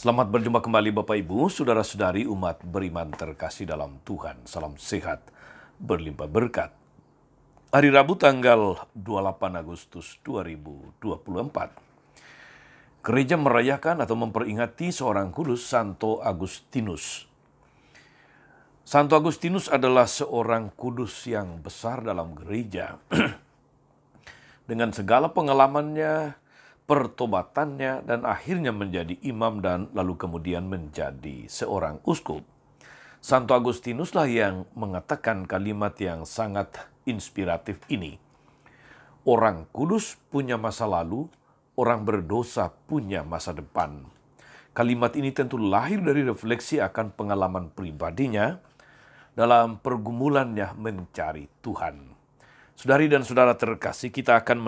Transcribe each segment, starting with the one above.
Selamat berjumpa kembali Bapak Ibu, Saudara-saudari umat beriman terkasih dalam Tuhan. Salam sehat, berlimpah berkat. Hari Rabu tanggal 28 Agustus 2024. Gereja merayakan atau memperingati seorang kudus, Santo Agustinus. Santo Agustinus adalah seorang kudus yang besar dalam gereja. Dengan segala pengalamannya, pertobatannya, dan akhirnya menjadi imam dan lalu kemudian menjadi seorang uskup. Santo Agustinuslah yang mengatakan kalimat yang sangat inspiratif ini. Orang kudus punya masa lalu, orang berdosa punya masa depan. Kalimat ini tentu lahir dari refleksi akan pengalaman pribadinya dalam pergumulannya mencari Tuhan. Saudari dan saudara terkasih, kita akan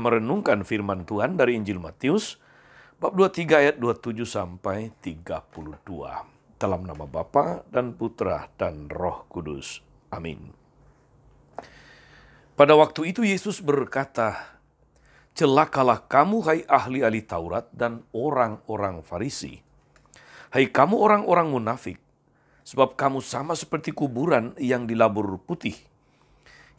merenungkan firman Tuhan dari Injil Matius, bab 23 ayat 27 sampai 32. Dalam nama Bapa dan Putra dan Roh Kudus. Amin. Pada waktu itu Yesus berkata, "Celakalah kamu, hai ahli-ahli Taurat dan orang-orang Farisi. Hai kamu orang-orang munafik, sebab kamu sama seperti kuburan yang dilabur putih,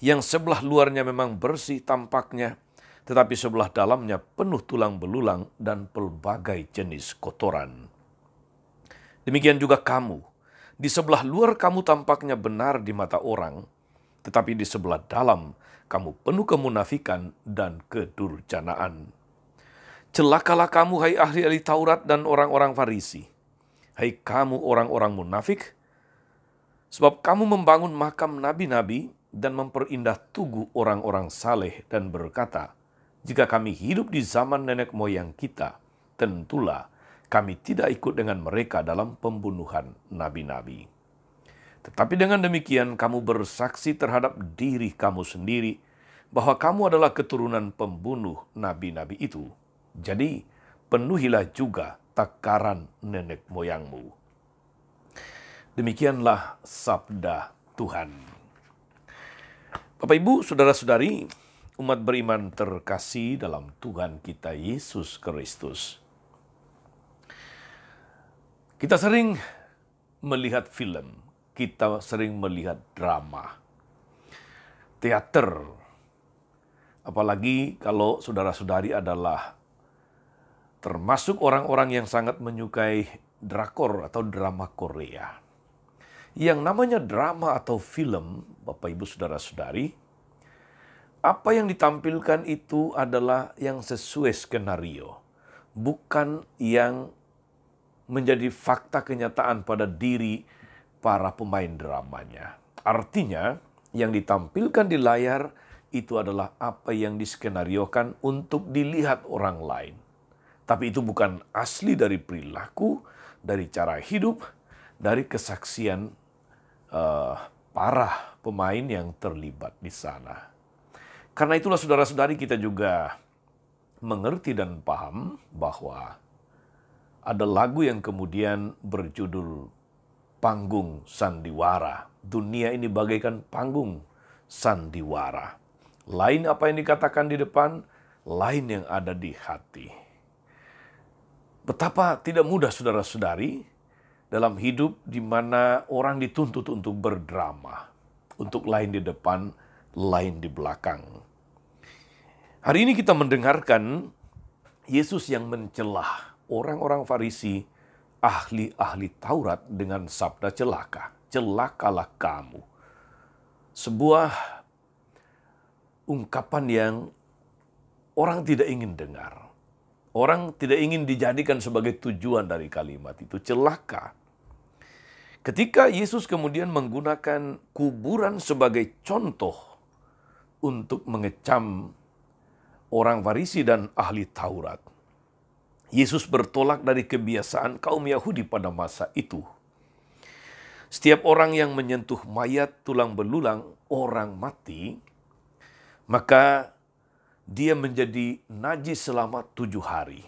yang sebelah luarnya memang bersih tampaknya, tetapi sebelah dalamnya penuh tulang belulang dan pelbagai jenis kotoran. Demikian juga kamu, di sebelah luar kamu tampaknya benar di mata orang, tetapi di sebelah dalam kamu penuh kemunafikan dan kedurjanaan. Celakalah kamu, hai ahli-ahli Taurat dan orang-orang Farisi. Hai kamu orang-orang munafik, sebab kamu membangun makam nabi-nabi dan memperindah tugu orang-orang saleh dan berkata, jika kami hidup di zaman nenek moyang kita, tentulah kami tidak ikut dengan mereka dalam pembunuhan nabi-nabi. Tetapi dengan demikian kamu bersaksi terhadap diri kamu sendiri bahwa kamu adalah keturunan pembunuh nabi-nabi itu. Jadi penuhilah juga takaran nenek moyangmu." Demikianlah sabda Tuhan. Bapak Ibu, saudara-saudari, umat beriman terkasih dalam Tuhan kita Yesus Kristus. Kita sering melihat film, kita sering melihat drama, teater, apalagi kalau saudara-saudari adalah termasuk orang-orang yang sangat menyukai drakor atau drama Korea. Yang namanya drama atau film, Bapak Ibu saudara-saudari, apa yang ditampilkan itu adalah yang sesuai skenario, bukan yang menjadi fakta kenyataan pada diri para pemain dramanya. Artinya, yang ditampilkan di layar itu adalah apa yang diskenariokan untuk dilihat orang lain. Tapi itu bukan asli dari perilaku, dari cara hidup, dari kesaksian para pemain yang terlibat di sana. Karena itulah saudara-saudari kita juga mengerti dan paham bahwa ada lagu yang kemudian berjudul Panggung Sandiwara. Dunia ini bagaikan panggung sandiwara. Lain apa yang dikatakan di depan, lain yang ada di hati. Betapa tidak mudah saudara-saudari dalam hidup di mana orang dituntut untuk berdrama, untuk lain di depan, lain di belakang. Hari ini kita mendengarkan Yesus yang mencelah orang-orang Farisi, ahli-ahli Taurat dengan sabda celaka. Celakalah kamu. Sebuah ungkapan yang orang tidak ingin dengar. Orang tidak ingin dijadikan sebagai tujuan dari kalimat itu, celaka. Ketika Yesus kemudian menggunakan kuburan sebagai contoh untuk mengecam orang Farisi dan ahli Taurat, Yesus bertolak dari kebiasaan kaum Yahudi pada masa itu. Setiap orang yang menyentuh mayat tulang belulang orang mati, maka dia menjadi najis selama 7 hari.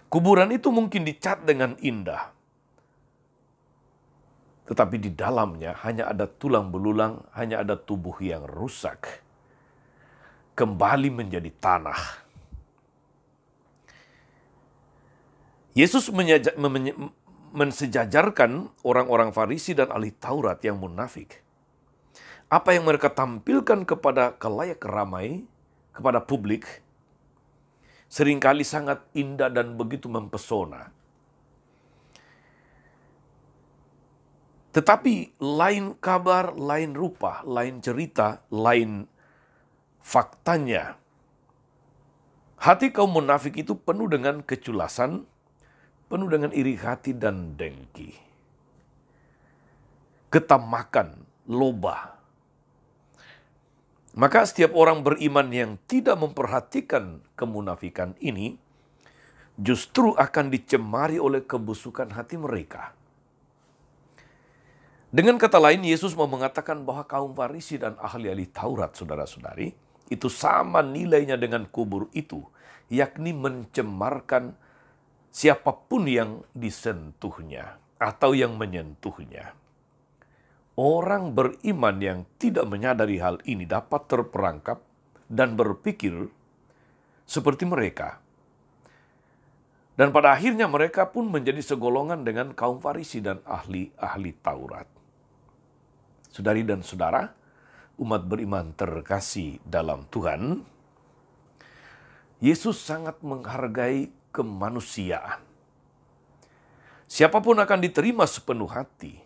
Kuburan itu mungkin dicat dengan indah, tetapi di dalamnya hanya ada tulang belulang, hanya ada tubuh yang rusak. Kembali menjadi tanah. Yesus mensejajarkan orang-orang Farisi dan ahli Taurat yang munafik. Apa yang mereka tampilkan kepada khalayak ramai, kepada publik, seringkali sangat indah dan begitu mempesona. Tetapi lain kabar, lain rupa, lain cerita, lain faktanya. Hati kaum munafik itu penuh dengan keculasan, penuh dengan iri hati dan dengki. Ketamakan, loba. Maka setiap orang beriman yang tidak memperhatikan kemunafikan ini, justru akan dicemari oleh kebusukan hati mereka. Dengan kata lain, Yesus mau mengatakan bahwa kaum Farisi dan ahli-ahli Taurat, saudara-saudari, itu sama nilainya dengan kubur itu, yakni mencemarkan siapapun yang disentuhnya atau yang menyentuhnya. Orang beriman yang tidak menyadari hal ini dapat terperangkap dan berpikir seperti mereka. Dan pada akhirnya mereka pun menjadi segolongan dengan kaum Farisi dan ahli-ahli Taurat. Saudari dan saudara, umat beriman terkasih dalam Tuhan, Yesus sangat menghargai kemanusiaan. Siapapun akan diterima sepenuh hati.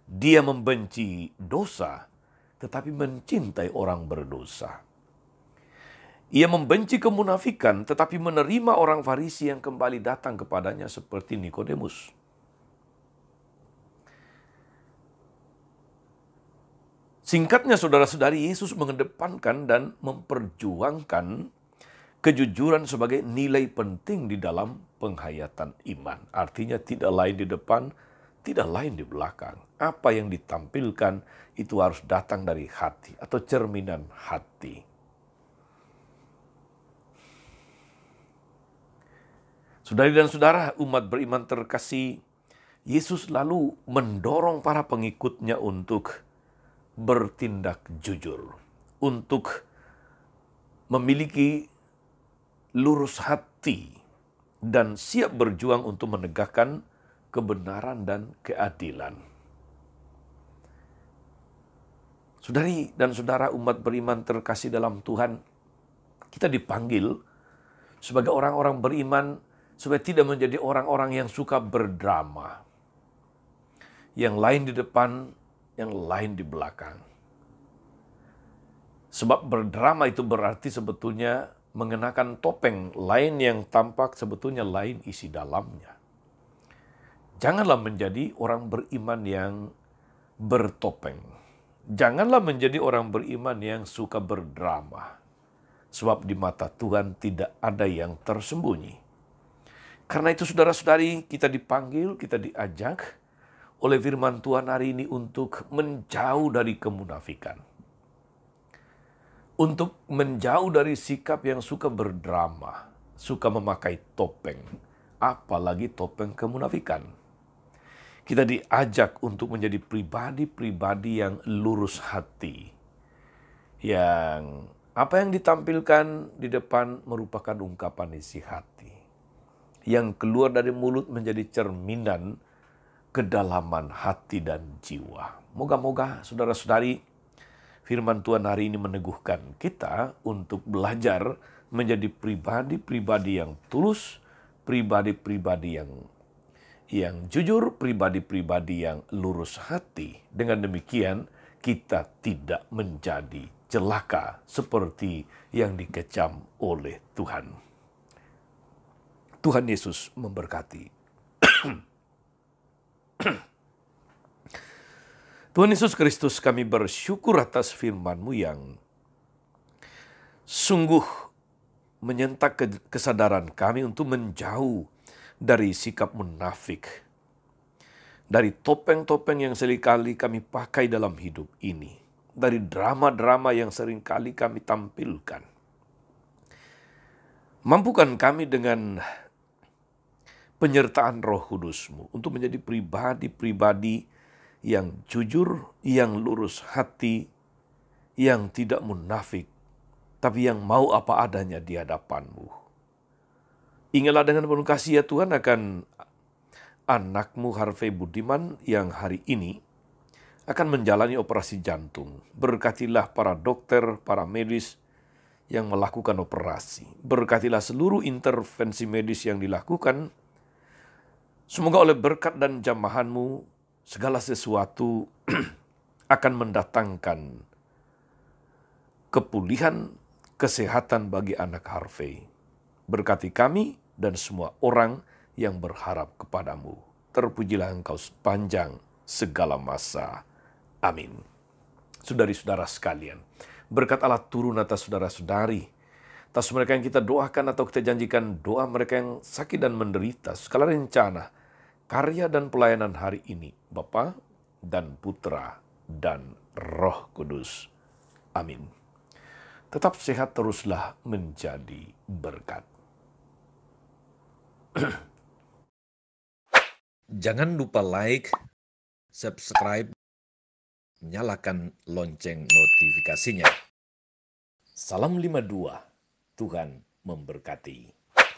Dia membenci dosa, tetapi mencintai orang berdosa. Ia membenci kemunafikan, tetapi menerima orang Farisi yang kembali datang kepadanya seperti Nikodemus. Singkatnya, saudara-saudari, Yesus mengedepankan dan memperjuangkan kejujuran sebagai nilai penting di dalam penghayatan iman. Artinya tidak lain di depan, tidak lain di belakang. Apa yang ditampilkan itu harus datang dari hati atau cerminan hati. Saudari dan saudara, umat beriman terkasih, Yesus lalu mendorong para pengikutnya untuk bertindak jujur, untuk memiliki lurus hati dan siap berjuang untuk menegakkan kebenaran dan keadilan. Saudari dan saudara, umat beriman terkasih dalam Tuhan, kita dipanggil sebagai orang-orang beriman supaya tidak menjadi orang-orang yang suka berdrama. Yang lain di depan, yang lain di belakang. Sebab berdrama itu berarti sebetulnya mengenakan topeng lain yang tampak sebetulnya lain isi dalamnya. Janganlah menjadi orang beriman yang bertopeng. Janganlah menjadi orang beriman yang suka berdrama. Sebab di mata Tuhan tidak ada yang tersembunyi. Karena itu saudara-saudari, kita dipanggil, kita diajak oleh firman Tuhan hari ini untuk menjauh dari kemunafikan. Untuk menjauh dari sikap yang suka berdrama, suka memakai topeng, apalagi topeng kemunafikan. Kita diajak untuk menjadi pribadi-pribadi yang lurus hati. Yang apa yang ditampilkan di depan merupakan ungkapan isi hati. Yang keluar dari mulut menjadi cerminan kedalaman hati dan jiwa. Moga-moga saudara-saudari, firman Tuhan hari ini meneguhkan kita untuk belajar menjadi pribadi-pribadi yang tulus, pribadi-pribadi yang jujur, pribadi-pribadi yang lurus hati. Dengan demikian, kita tidak menjadi celaka seperti yang dikecam oleh Tuhan. Tuhan Yesus memberkati. Tuhan Yesus Kristus, kami bersyukur atas firman-Mu yang sungguh menyentak kesadaran kami untuk menjauh dari sikap munafik, dari topeng-topeng yang seringkali kami pakai dalam hidup ini, dari drama-drama yang seringkali kami tampilkan. Mampukan kami dengan penyertaan Roh Kudus-Mu untuk menjadi pribadi-pribadi yang jujur, yang lurus hati, yang tidak munafik, tapi yang mau apa adanya di hadapan-Mu. Ingatlah dengan penuh kasih ya Tuhan akan anakmu Harvey Budiman yang hari ini akan menjalani operasi jantung. Berkatilah para dokter, para medis yang melakukan operasi. Berkatilah seluruh intervensi medis yang dilakukan. Semoga oleh berkat dan jamahanmu, segala sesuatu akan mendatangkan kepulihan, kesehatan bagi anak Harvey. Berkati kami dan semua orang yang berharap kepadamu. Terpujilah Engkau sepanjang segala masa. Amin. Saudari-saudara sekalian, berkat Allah turun atas saudara-saudari, atas mereka yang kita doakan atau kita janjikan doa mereka yang sakit dan menderita, segala rencana, karya dan pelayanan hari ini, Bapa dan Putra dan Roh Kudus. Amin. Tetap sehat, teruslah menjadi berkat. Jangan lupa like, subscribe, nyalakan lonceng notifikasinya. Salam 52, Tuhan memberkati.